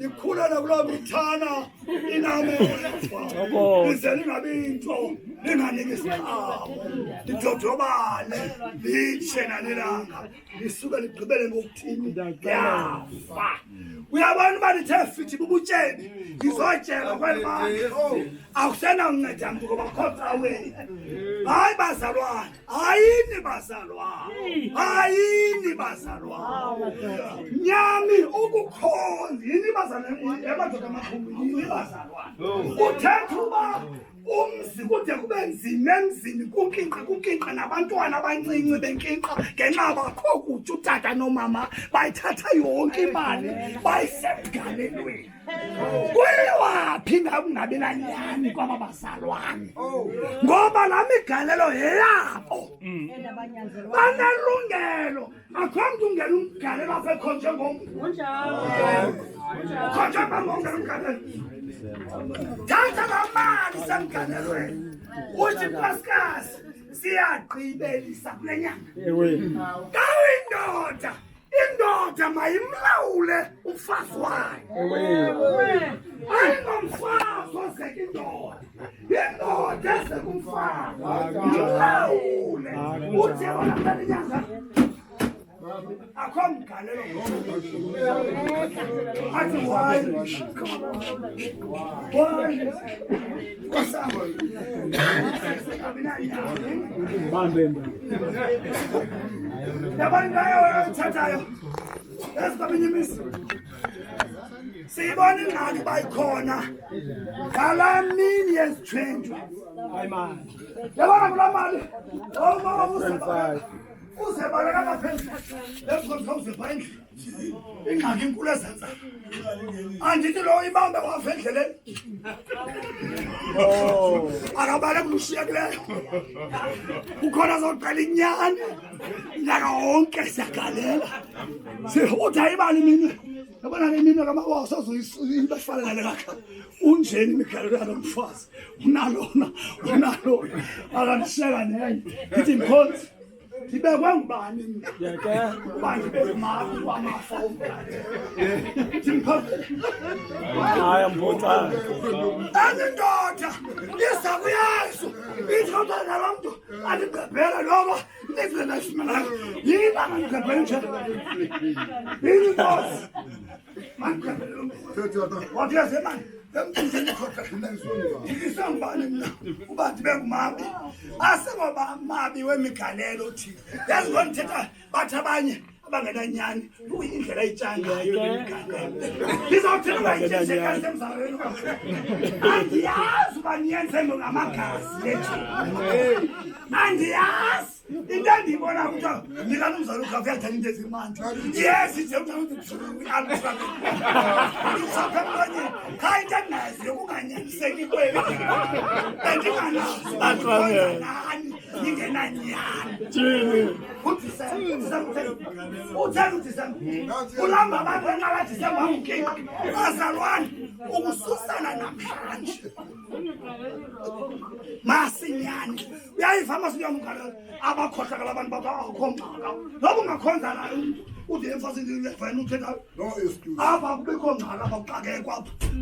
ikhulana kula mithana iname izele ingabinto linganike isiqhamu lidodobale lishena lelanga lisuka ligqibele ngokuthini yafa uyabona balithe fithi bubutsheni ngizotshela kwemali awusena unceda umuntu ngoba khotha wena hayi bazalwane ayini bazalwane nyami ukukhonza yini bazalwane ebadoda amakhulu yini bazalwane uthetha uba umzi kude kube nzima emzini kukinqa nabantwana abancinci benkinqa ngenxa bakho kutya utata nomama bayithatha yonke imali bayisemgalelweni kuyiwaphi ngakungabi nanyani kwaba bazalwane ngoba laa migalelo yeyabo banelungelo akho mntu ungena umgalelo apha ekhonje ngomntu ukhonje bangongena umgalelo thatha laa mali semgalelweni uthi paskasi siyagqibelisa kule nyanga indoda mayimlawule umfazi wayo ayingomfazi ozeka indoda ezeka umfazi imlawule uthi yabona kule nyanga akho mgalelo athi yabaniayothathayo ezikabinimisi siyibona ingxaki bayikhona ngalaa mini yezitshwenjwa yabona kulaa mali uzebaleka ngaphezulu lezikhonza uzebha ingxaki inkulu ezenza andithi lo ibambe wafa endleleni akabaleka ulushiyekileyo ukhona zoqala inyani nyaka wonke siyagalela uthi ayibali mini yabona le mini kamawa sozoyibafanelele kakha unjeni imigalelo yalo mfazi unalona akandisheka nenye ithi mkhonzi sibekwe ngubani ubani bezimali wamafa hayi mbotana azindoda isa kuyazo ithatha nalo mntu andigqebhela noba nizena isimela yini angigqebhela nje yini nkosi angigqebhela wathi yazemani isangibani mna uba ndibe ngumabi asingoba mabi wemigalelo thina yazi ngondithetha bathi abanye abangenanyani kuyindlela ayitshangayo lemigalelo ndizawuthina bayitsheshekasemzalweni andiyazi uba niyenze ngamagazi lethina andiyazi into endiyibona kuthiwa ndikani umzali ugafu yathanda into ezimandi yes ije uthausaphemlonyeni kha into endinaziyo kunganyaniseki kweli endinganazi ningenanyani uthela udisemba ulamba abantu enqala disemba amkinqa bazalwane ukususana namhlanje masinyani uyayiva masiyomgalelo abakhohlakala abantu bakho ngxaka noba ungakhonza nayo ude emfazini lefana uthethayo apha kubekho ngxaka bakuxakekwa apha